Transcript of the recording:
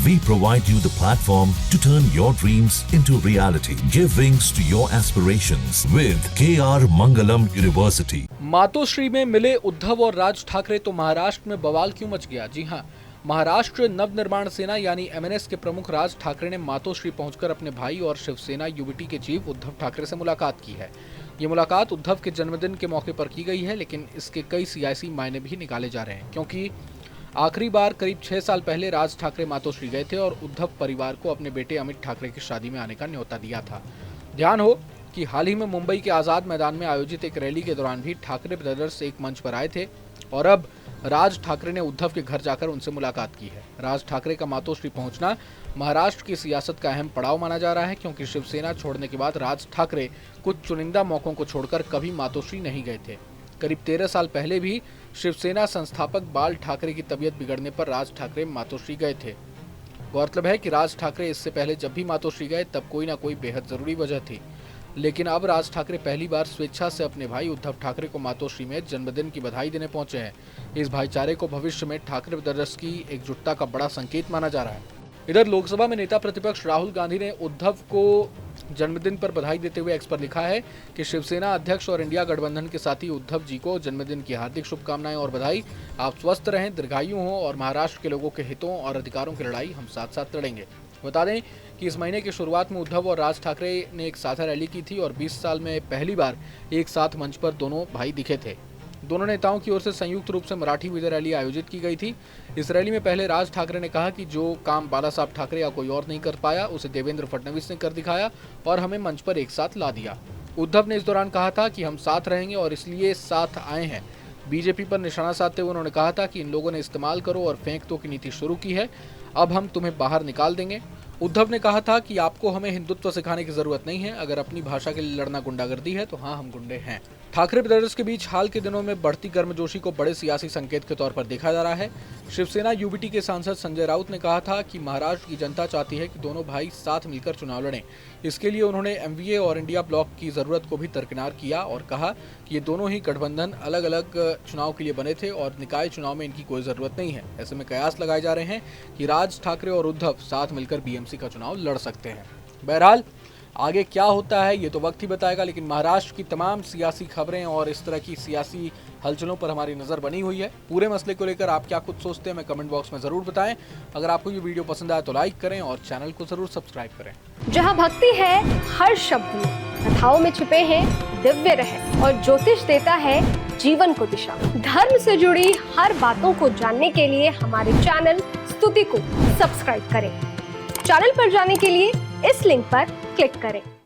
We provide you the platform to turn your dreams into reality. Give wings to your aspirations with KR Mangalam University. Matoshree में मिले उद्धव और राज ठाकरे तो महाराष्ट्र में बवाल क्यों मच गया। जी हां, महाराष्ट्र नवनिर्माण सेना यानी एमएनएस के प्रमुख राज ठाकरे ने मातोश्री पहुंचकर अपने भाई और शिवसेना यूबीटी के चीफ उद्धव ठाकरे से मुलाकात की है। ये मुलाकात उद्धव के जन्मदिन के मौके पर की गई है, लेकिन इसके कई सियासी मायने भी निकाले जा रहे हैं, क्योंकि आखिरी बार करीब 6 साल पहले राज ठाकरे मातोश्री गए थे और उद्धव परिवार को अपने बेटे अमित ठाकरे की शादी में आने का न्योता दिया था। ध्यान हो कि हाल ही में मुंबई के आजाद मैदान में आयोजित एक रैली के दौरान भी ठाकरे ब्रदर्स एक मंच पर आए थे और अब राज ठाकरे ने उद्धव के घर जाकर उनसे मुलाकात की है। राज ठाकरे का मातोश्री पहुंचना महाराष्ट्र की सियासत का अहम पड़ाव माना जा रहा है, क्योंकि शिवसेना छोड़ने के बाद राज ठाकरे कुछ चुनिंदा मौकों को छोड़कर कभी मातोश्री नहीं गए थे। करीब 13 साल पहले भी शिवसेना संस्थापक बाल ठाकरे की तबीयत बिगड़ने पर राज ठाकरे मातोश्री गए थे। गौरतलब है कि राज ठाकरे इससे पहले जब भी मातोश्री गए तब कोई ना कोई बेहद जरूरी वजह थी, लेकिन अब राज ठाकरे पहली बार स्वेच्छा से अपने भाई उद्धव ठाकरे को मातोश्री में जन्मदिन की बधाई देने पहुंचे हैं। इस भाईचारे को भविष्य में ठाकरे ब्रदर्स की एकजुटता का बड़ा संकेत माना जा रहा है। इधर लोकसभा में नेता प्रतिपक्ष राहुल गांधी ने उद्धव को जन्मदिन पर बधाई देते हुए एक्स पर लिखा है कि शिवसेना अध्यक्ष और इंडिया गठबंधन के साथी उद्धव जी को जन्मदिन की हार्दिक शुभकामनाएं और बधाई। आप स्वस्थ रहें, दीर्घायु हों और महाराष्ट्र के लोगों के हितों और अधिकारों की लड़ाई हम साथ साथ लड़ेंगे। बता दें कि इस महीने की शुरुआत में उद्धव और राज ठाकरे ने एक साझा रैली की थी और 20 साल में पहली बार एक साथ मंच पर दोनों भाई दिखे थे। दोनों नेताओं की ओर से संयुक्त रूप से मराठी विजय रैली आयोजित की गई थी। इस रैली में पहले राज ठाकरे ने कहा कि जो काम बाला साहब ठाकरे या कोई और नहीं कर पाया उसे देवेंद्र फडणवीस ने कर दिखाया और हमें मंच पर एक साथ ला दिया। उद्धव ने इस दौरान कहा था कि हम साथ रहेंगे और इसलिए साथ आए हैं। बीजेपी पर निशाना साधते हुए उन्होंने कहा था कि इन लोगों ने इस्तेमाल करो और फेंक दो की नीति शुरू की है, अब हम तुम्हें बाहर निकाल देंगे। उद्धव ने कहा था कि आपको हमें हिंदुत्व सिखाने की जरूरत नहीं है, अगर अपनी भाषा के लिए लड़ना गुंडागर्दी है तो हाँ, हम गुंडे हैं। ठाकरे ब्रदर्स के बीच हाल के दिनों में बढ़ती गर्मजोशी को बड़े सियासी संकेत के तौर पर देखा जा रहा है। शिवसेना यूबीटी के सांसद संजय राउत ने कहा था कि महाराष्ट्र की जनता चाहती है कि दोनों भाई साथ मिलकर चुनाव लड़ें। इसके लिए उन्होंने एमवीए और इंडिया ब्लॉक की जरूरत को भी दरकिनार किया और कहा कि ये दोनों ही गठबंधन अलग अलग चुनाव के लिए बने थे और निकाय चुनाव में इनकी कोई जरूरत नहीं है। ऐसे में कयास लगाए जा रहे हैं कि राज ठाकरे और उद्धव साथ मिलकर बीएमसी का चुनाव लड़ सकते हैं। बहरहाल आगे क्या होता है ये तो वक्त ही बताएगा, लेकिन महाराष्ट्र की तमाम सियासी खबरें और इस तरह की सियासी हलचलों पर हमारी नजर बनी हुई है। पूरे मसले को लेकर आप क्या कुछ सोचते हैं, हमें कमेंट बॉक्स में जरूर बताएं। अगर आपको ये वीडियो पसंद आए तो लाइक करें और चैनल को जरूर सब्सक्राइब करें। जहाँ भक्ति है हर शब्द में, कथाओं में छुपे हैं दिव्य रहस्य और ज्योतिष देता है जीवन को दिशा। धर्म से जुड़ी हर बातों को जानने के लिए हमारे चैनल स्तुति को सब्सक्राइब करें। चैनल पर जाने के लिए इस लिंक पर क्लिक करें।